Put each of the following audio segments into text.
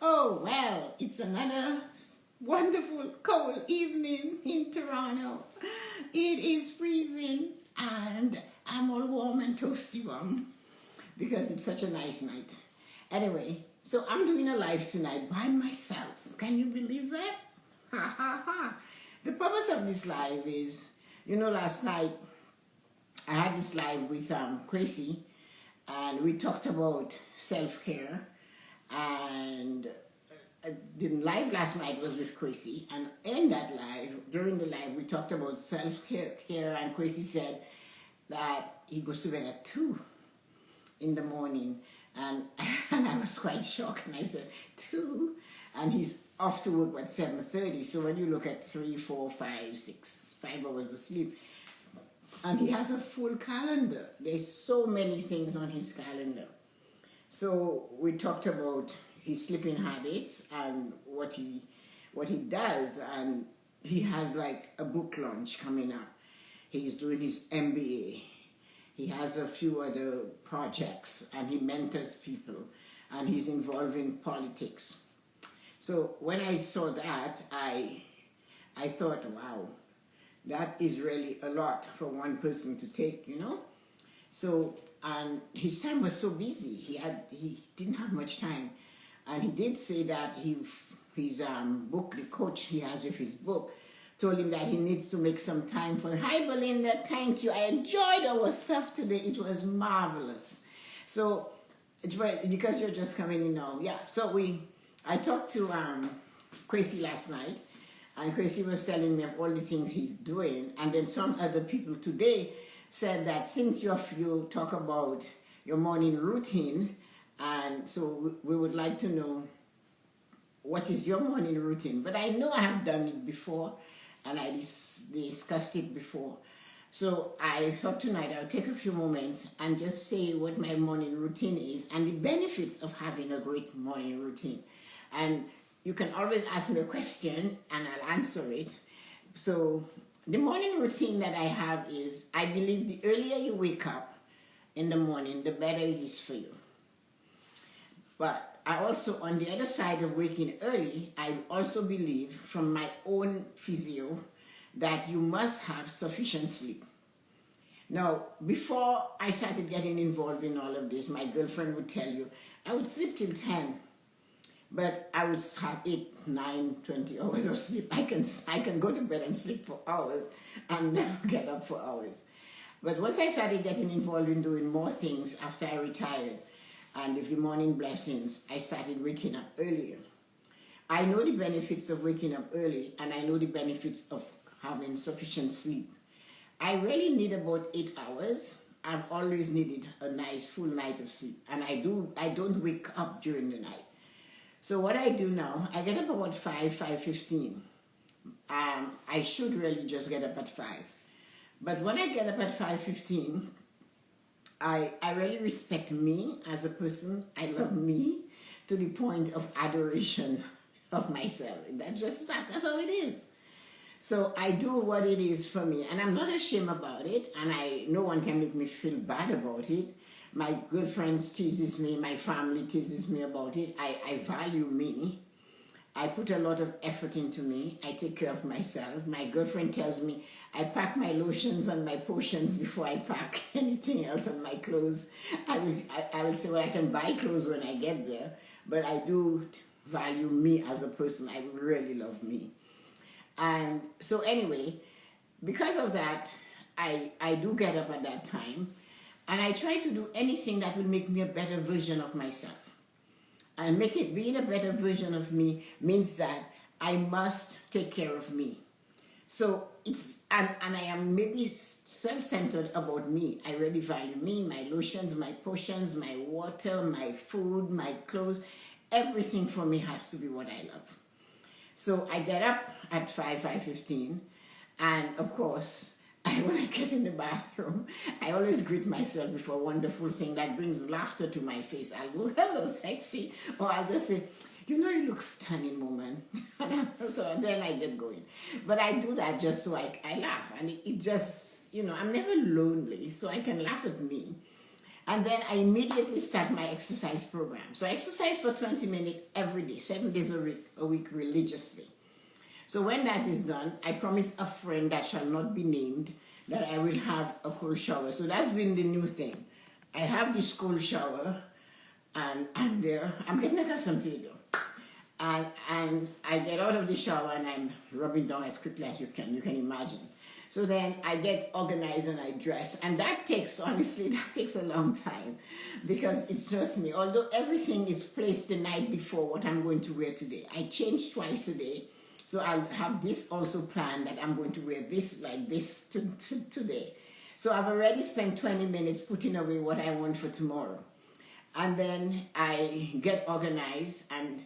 Oh, well, it's another wonderful cold evening in Toronto. It is freezing and I'm all warm and toasty warm because it's such a nice night. Anyway, so I'm doing a live tonight by myself. Can you believe that? Ha ha ha. The purpose of this live is, last night I had this live with Tracy and we talked about self-care, and the live last night was with Tracy, and in that live, during the live, we talked about self-care, and Tracy said that he goes to bed at 2 in the morning, and I was quite shocked, and I said, 2? And he's off to work at 7:30, so when you look at 3, 4, 5, 6, 5 hours of sleep, and he has a full calendar. There's so many things on his calendar. So we talked about his sleeping habits and what he does, and he has like a book launch coming up. He's doing his MBA. He has a few other projects, and he mentors people, and he's involved in politics. So when I saw that, I thought, wow, that is really a lot for one person to take, So, and his time was so busy. He didn't have much time. And he did say that his book, the coach he has with his book, told him that he needs to make some time for it. Hi, Belinda, thank you. I enjoyed our stuff today. It was marvelous. So, because you're just coming in now. Yeah, so I talked to Tracy last night, and Tracy was telling me of all the things he's doing, and then some other people today said that since you talk about your morning routine, and so we would like to know what is your morning routine. But I know I have done it before, and I discussed it before. So I thought tonight I'll take a few moments and just say what my morning routine is and the benefits of having a great morning routine. And you can always ask me a question and I'll answer it. So the morning routine that I have is, I believe the earlier you wake up in the morning, the better it is for you. But I also, on the other side of waking early, I also believe from my own physio that you must have sufficient sleep. Now, before I started getting involved in all of this, my girlfriend would tell you, I would sleep till 10. But I would have 8, 9, 20 hours of sleep. I can go to bed and sleep for hours and never get up for hours. But once I started getting involved in doing more things after I retired, and with the morning blessings, I started waking up earlier. I know the benefits of waking up early, and I know the benefits of having sufficient sleep. I really need about 8 hours. I've always needed a nice full night of sleep, and I don't wake up during the night. So what I do now, I get up about 5:15. I should really just get up at 5. But when I get up at 5:15, I really respect me as a person. I love me to the point of adoration of myself. That's how it is. So I do what it is for me, and I'm not ashamed about it, and no one can make me feel bad about it. My good friends teases me, my family teases me about it. I value me. I put a lot of effort into me. I take care of myself. My girlfriend tells me I pack my lotions and my potions before I pack anything else on my clothes. I will say, well, I can buy clothes when I get there, but I do value me as a person. I really love me. And so anyway, because of that, I do get up at that time. And I try to do anything that will make me a better version of myself. And being a better version of me means that I must take care of me. So and I am maybe self-centered about me. I really value me, my lotions, my potions, my water, my food, my clothes. Everything for me has to be what I love. So I get up at 5:15, and of course, when I get in the bathroom, I always greet myself with a wonderful thing that brings laughter to my face. I'll go, hello, sexy. Or I'll just say, you look stunning, woman. So then I get going. But I do that just so I laugh. And it just, I'm never lonely, so I can laugh at me. And then I immediately start my exercise program. So I exercise for 20 minutes every day, 7 days a week religiously. So when that is done, I promise a friend that shall not be named that I will have a cold shower. So that's been the new thing. I have this cold shower, and I'm getting accustomed to it though. And I get out of the shower and I'm rubbing down as quickly as you can imagine. So then I get organized and I dress, and that takes, honestly, that takes a long time, because it's just me. Although everything is placed the night before what I'm going to wear today. I change twice a day, so I'll have this also planned that I'm going to wear this like this today. So I've already spent 20 minutes putting away what I want for tomorrow. And then I get organized, and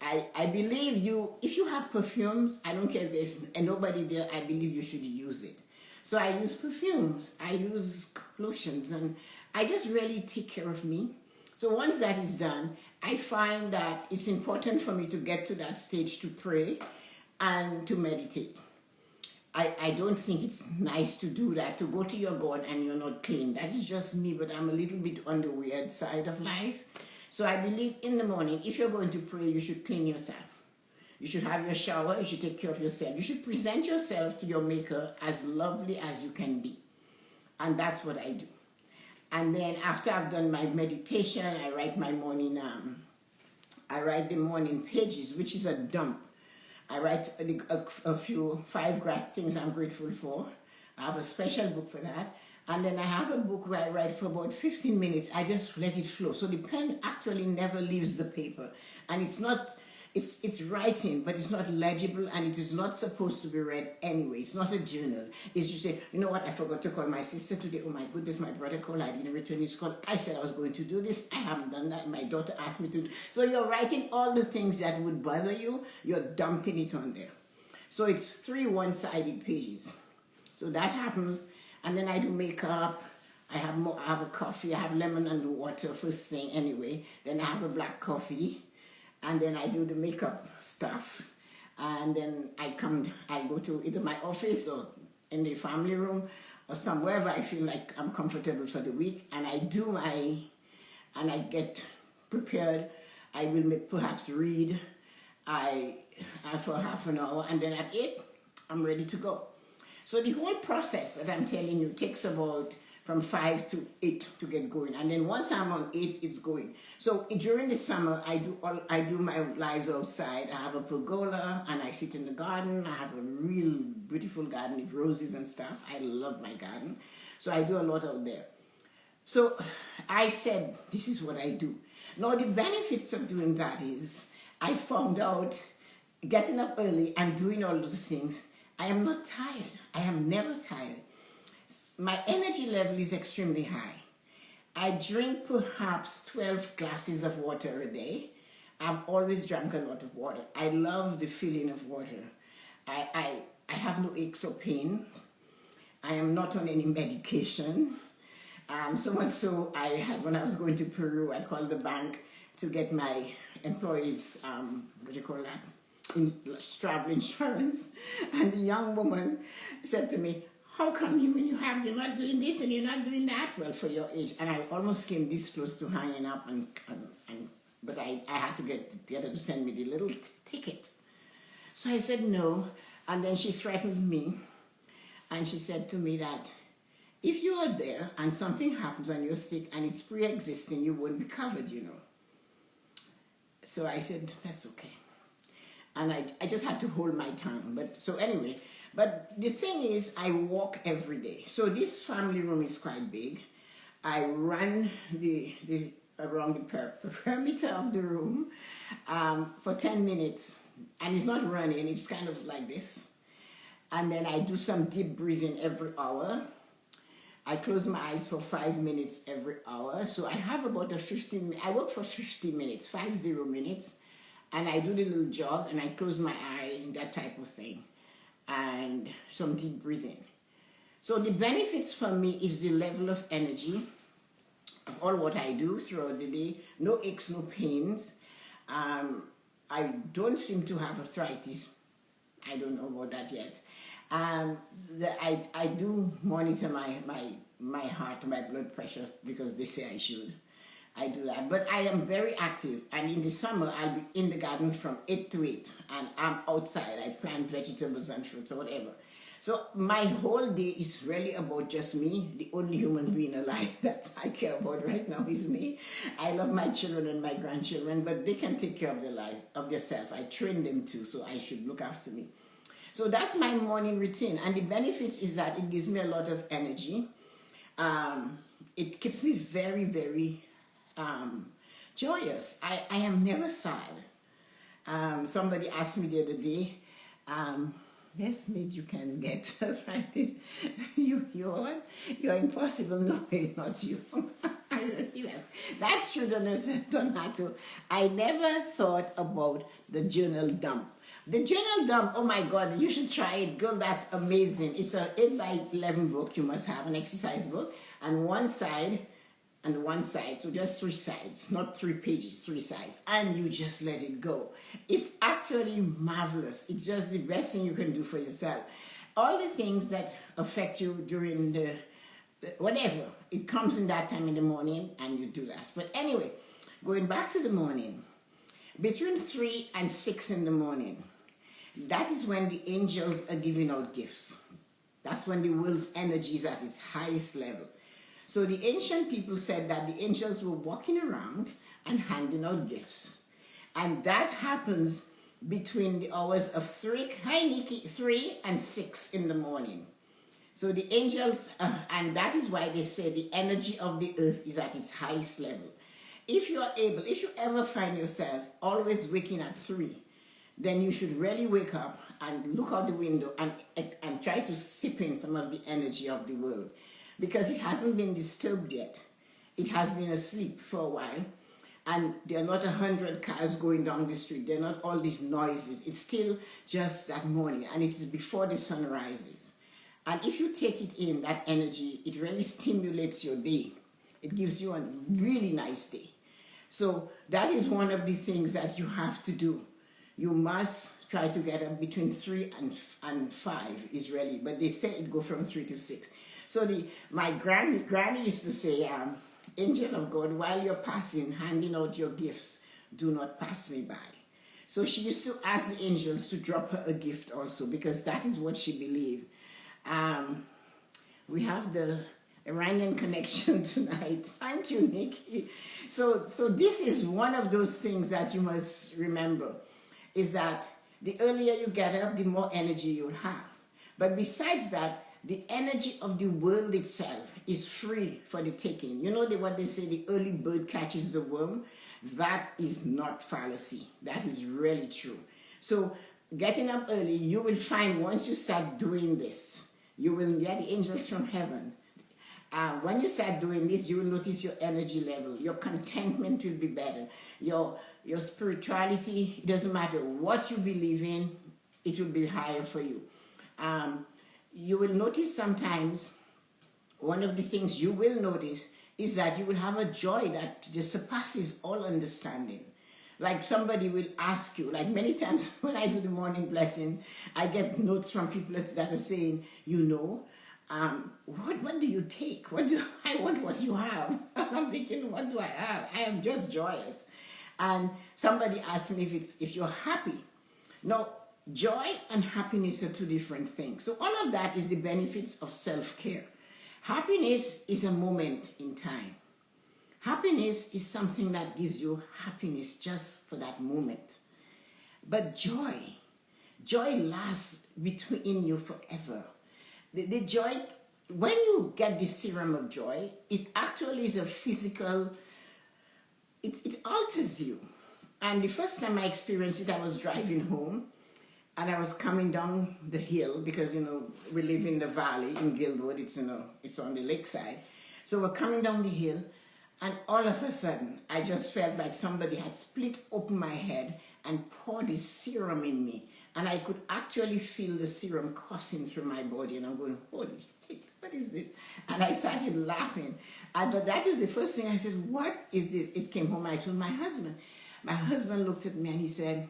I believe if you have perfumes, I don't care if there's nobody there, I believe you should use it. So I use perfumes, I use lotions, and I just really take care of me. So once that is done, I find that it's important for me to get to that stage to pray and to meditate. I don't think it's nice to do that, to go to your God and you're not clean. That is just me, but I'm a little bit on the weird side of life. So I believe in the morning, if you're going to pray, you should clean yourself. You should have your shower, you should take care of yourself. You should present yourself to your Maker as lovely as you can be. And that's what I do. And then after I've done my meditation, I write my morning, I write the morning pages, which is a dump. I write a few 5 things I'm grateful for. I have a special book for that. And then I have a book where I write for about 15 minutes. I just let it flow. So the pen actually never leaves the paper. And it's not, it's writing, but it's not legible, and it is not supposed to be read anyway. It's not a journal. It's just say, you know what, I forgot to call my sister today. Oh my goodness, my brother called. I didn't return his call. I said I was going to do this. I haven't done that. My daughter asked me to do. So you're writing all the things that would bother you. You're dumping it on there. So it's 3 one-sided pages. So that happens. And then I do makeup. I have a coffee. I have lemon and water first thing anyway. Then I have a black coffee. And then I do the makeup stuff. And then I go to either my office or in the family room or somewhere where I feel like I'm comfortable for the week. And I get prepared. I will perhaps read for half an hour. And then at 8, I'm ready to go. So the whole process that I'm telling you takes about from 5 to 8 to get going. And then once I'm on 8, it's going. So during the summer, I do my lives outside. I have a pergola and I sit in the garden. I have a real beautiful garden with roses and stuff. I love my garden. So I do a lot out there. So I said, this is what I do. Now the benefits of doing that is I found out getting up early and doing all those things, I am not tired. I am never tired. My energy level is extremely high. I drink perhaps 12 glasses of water a day. I've always drank a lot of water. I love the feeling of water. I have no aches or pain. I am not on any medication. So much so, when I was going to Peru, I called the bank to get my employees, what do you call that? Travel insurance. And the young woman said to me, how come you're not doing this and you're not doing that? Well, for your age. And I almost came this close to hanging up, but I had to get her to send me the little ticket. So I said no, and then she threatened me, and she said to me that if you are there and something happens and you're sick and it's pre-existing, you won't be covered, you know. So I said, that's okay. And I just had to hold my tongue. But the thing is, I walk every day. So this family room is quite big. I run around the perimeter of the room for 10 minutes. And it's not running, it's kind of like this. And then I do some deep breathing every hour. I close my eyes for 5 minutes every hour. So I have about I work for 50 minutes, 50 minutes. And I do the little jog and I close my eye, that type of thing. And some deep breathing. So the benefits for me is the level of energy of all what I do throughout the day. No aches, no pains. I don't seem to have arthritis. I don't know about that yet. I do monitor my heart, my blood pressure, because they say I should. I do that. But I am very active, and in the summer I'll be in the garden from 8 to 8, and I'm outside. I plant vegetables and fruits or whatever. So my whole day is really about just me. The only human being alive that I care about right now is me. I love my children and my grandchildren, but they can take care of their life, of themselves. I train them too, so I should look after me. So that's my morning routine, and the benefits is that it gives me a lot of energy. It keeps me very, very joyous. I am never sad. Somebody asked me the other day, best mate you can get. That's right. You're impossible. No, it's not you. That's true, Donato. I never thought about the journal dump. The journal dump, oh my God, you should try it. Girl, that's amazing. It's an 8 by 11 book. You must have an exercise book. And one side, so just 3 sides, not 3 pages, 3 sides, and you just let it go. It's actually marvelous. It's just the best thing you can do for yourself. All the things that affect you during the whatever, it comes in that time in the morning, and you do that. But anyway, going back to the morning, between 3 and 6 in the morning, that is when the angels are giving out gifts. That's when the world's energy is at its highest level. So the ancient people said that the angels were walking around and handing out gifts. And that happens between the hours of 3 and 6 in the morning. So the angels, and that is why they say the energy of the earth is at its highest level. If you ever find yourself always waking at 3, then you should really wake up and look out the window and try to sip in some of the energy of the world. Because it hasn't been disturbed yet. It has been asleep for a while, and there are not 100 cars going down the street. There are not all these noises. It's still just that morning, and it's before the sun rises. And if you take it in, that energy, it really stimulates your day. It gives you a really nice day. So that is one of the things that you have to do. You must try to get up between 3 and 5 is really, but they say it go from 3 to 6. So my granny used to say, angel of God, while you're passing, handing out your gifts, do not pass me by. So she used to ask the angels to drop her a gift also, because that is what she believed. We have the Iranian connection tonight. Thank you, Nikki. So this is one of those things that you must remember, is that the earlier you get up, the more energy you'll have. But besides that, the energy of the world itself is free for the taking. You know what they say, the early bird catches the worm? That is not fallacy. That is really true. So getting up early, you will find once you start doing this, you will get the angels from heaven. When you start doing this, you will notice your energy level. Your contentment will be better. Your spirituality, it doesn't matter what you believe in, it will be higher for you. You will notice sometimes, one of the things you will notice is that you will have a joy that just surpasses all understanding. Like somebody will ask you, like many times when I do the morning blessing, I get notes from people that are saying, what do you take? I want what you have. I'm thinking, what do I have? I am just joyous. And somebody asked me if you're happy. No. Joy and happiness are 2 different things. So all of that is the benefits of self-care. Happiness is a moment in time. Happiness is something that gives you happiness just for that moment. But joy lasts between you forever. The joy, when you get the serum of joy, it actually is a physical, it alters you. And the first time I experienced it, I was driving home, and I was coming down the hill because, we live in the valley in Guildwood. It's on the lakeside. So we're coming down the hill, and all of a sudden, I just felt like somebody had split open my head and poured this serum in me. And I could actually feel the serum coursing through my body. And I'm going, holy shit, what is this? And I started laughing. But that is the first thing I said, what is this? It came home, I told my husband. My husband looked at me and he said,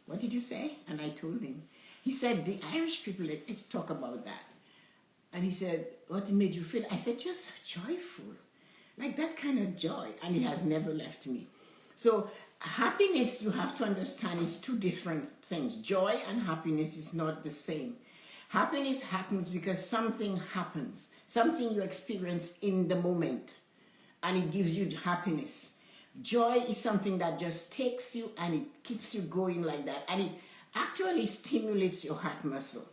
what did you say? And I told him. He said, the Irish people, let's talk about that. And he said, what made you feel? I said, just joyful. Like that kind of joy. And it has never left me. So happiness, you have to understand, is two different things. Joy and happiness is not the same. Happiness happens because something happens. Something you experience in the moment. And it gives you happiness. Joy is something that just takes you and it keeps you going like that. And it actually stimulates your heart muscle.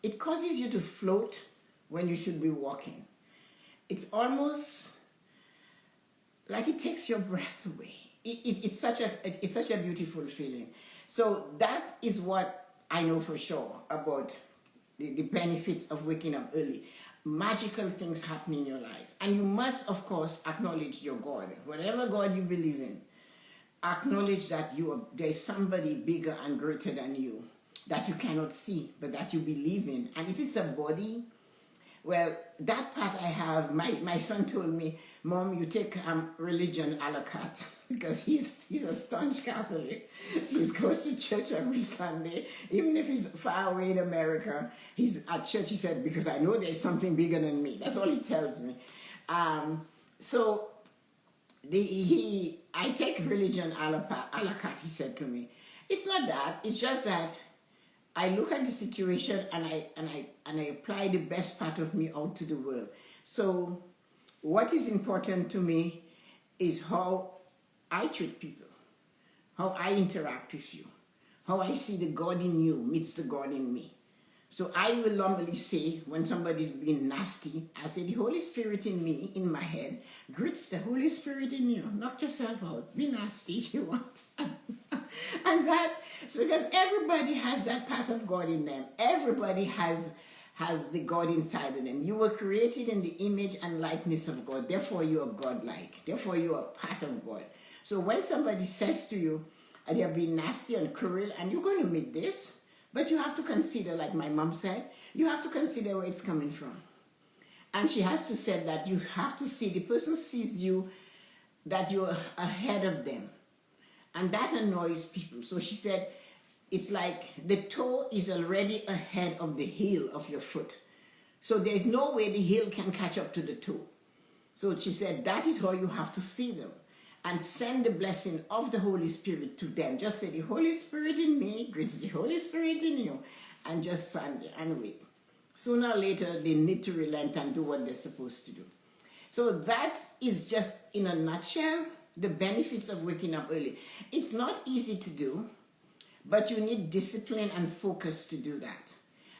It causes you to float when you should be walking. It's almost like it takes your breath away. It's such a beautiful feeling. So that is what I know for sure about the benefits of waking up early. Magical things happen in your life. And you must, of course, acknowledge your God. Whatever God you believe in, acknowledge that there's somebody bigger and greater than you that you cannot see, but that you believe in. And if it's a body, well, that part I have, my son told me, Mom, you take religion a la carte, because he's a staunch Catholic. He goes to church every Sunday, even if he's far away in America. He's at church, he said, because I know there's something bigger than me. That's all he tells me. So I take religion a la carte, he said to me. It's not that, it's just that I look at the situation and I apply the best part of me out to the world. So what is important to me is how I treat people, how I interact with you, how I see the God in you meets the God in me. So I will normally say, when somebody's being nasty, I say, the Holy Spirit in me, in my head, greets the Holy Spirit in you. Knock yourself out. Be nasty if you want. And so because everybody has that part of God in them. Everybody has the God inside of them. You were created in the image and likeness of God. Therefore, you are God-like. Therefore, you are part of God. So when somebody says to you, they're being nasty and cruel, and you're going to meet this, but you have to consider, like my mom said, you have to consider where it's coming from. And she has to say that you have to see, the person sees you, that you're ahead of them. And that annoys people. So she said, it's like the toe is already ahead of the heel of your foot. So there's no way the heel can catch up to the toe. So she said, that is how you have to see them. And send the blessing of the Holy Spirit to them. Just say, the Holy Spirit in me greets the Holy Spirit in you. And just stand there and wait. Sooner or later, they need to relent and do what they're supposed to do. So that is just, in a nutshell, the benefits of waking up early. It's not easy to do, but you need discipline and focus to do that.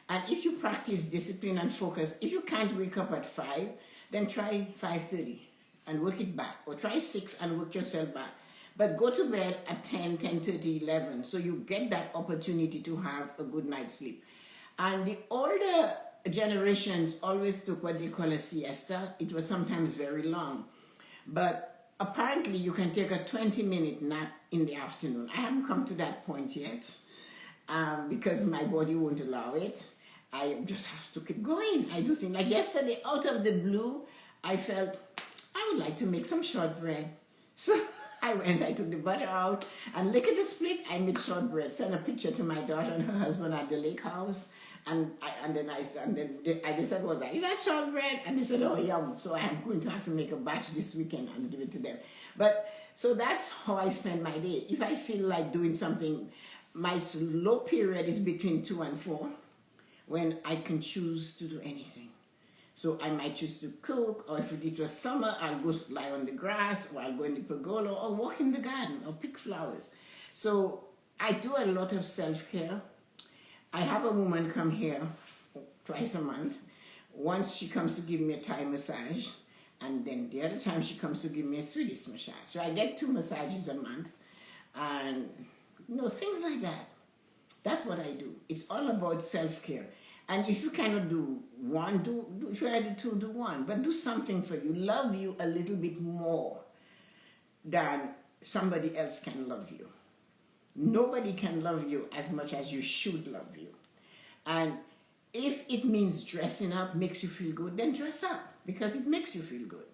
And if you practice discipline and focus, if you can't wake up at 5, then try 5:30. And work it back, or try 6 and work yourself back. But go to bed at 10, 10:30, 11, so you get that opportunity to have a good night's sleep. And the older generations always took what they call a siesta. It was sometimes very long. But apparently you can take a 20-minute nap in the afternoon. I haven't come to that point yet, because my body won't allow it. I just have to keep going. I do things. Like yesterday, out of the blue, I felt, I would like to make some shortbread. So I took the butter out, and look at the split, I made shortbread. Sent a picture to my daughter and her husband at the lake house. And then I said, was that, is that shortbread? And they said, oh, yum. So I am going to have to make a batch this weekend and give it to them. But, so that's how I spend my day. If I feel like doing something, my slow period is between 2 and 4, when I can choose to do anything. So I might choose to cook, or if it was summer, I'll go lie on the grass, or I'll go in the pergola, or walk in the garden, or pick flowers. So I do a lot of self-care. I have a woman come here twice a month. Once she comes to give me a Thai massage, and then the other time she comes to give me a Swedish massage. So I get 2 massages a month, and things like that. That's what I do. It's all about self-care. And if you cannot do one, if you had to do 1, but do something for you. Love you a little bit more than somebody else can love you. Nobody can love you as much as you should love you. And if it means dressing up makes you feel good, then dress up, because it makes you feel good.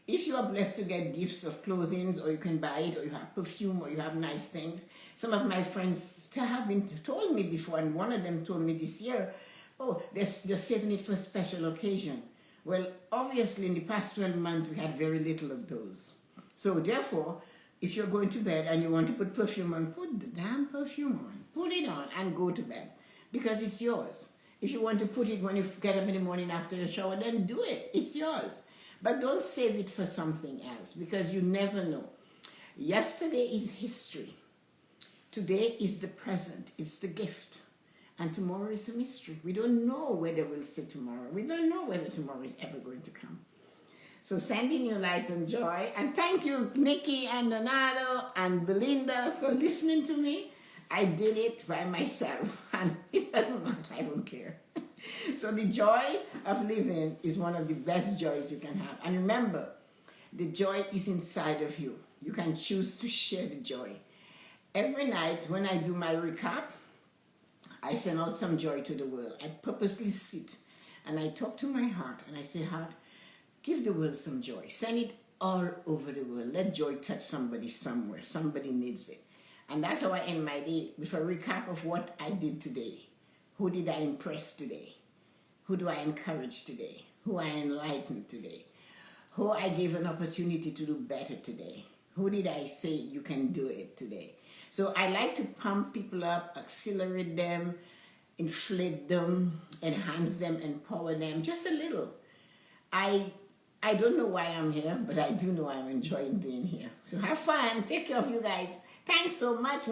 If you are blessed to get gifts of clothing, or you can buy it, or you have perfume, or you have nice things. Some of my friends have been told me before, and one of them told me this year, Oh, they're saving it for a special occasion. Well, obviously, in the past 12 months, we had very little of those. So, therefore, if you're going to bed and you want to put perfume on, put the damn perfume on. Put it on and go to bed because it's yours. If you want to put it when you get up in the morning after your shower, then do it. It's yours. But don't save it for something else because you never know. Yesterday is history. Today is the present. It's the gift. And tomorrow is a mystery. We don't know whether we'll see tomorrow. We don't know whether tomorrow is ever going to come. So sending you light and joy. And thank you, Nikki and Donato and Belinda, for listening to me. I did it by myself. And it doesn't matter. I don't care. So the joy of living is one of the best joys you can have. And remember, the joy is inside of you. You can choose to share the joy. Every night when I do my recap, I send out some joy to the world. I purposely sit and I talk to my heart and I say, heart, give the world some joy. Send it all over the world. Let joy touch somebody somewhere. Somebody needs it. And that's how I end my day with a recap of what I did today. Who did I impress today? Who do I encourage today? Who I enlightened today? Who I gave an opportunity to do better today? Who did I say you can do it today? So I like to pump people up, accelerate them, inflate them, enhance them, empower them, just a little. I don't know why I'm here, but I do know I'm enjoying being here. So have fun. Take care of you guys. Thanks so much.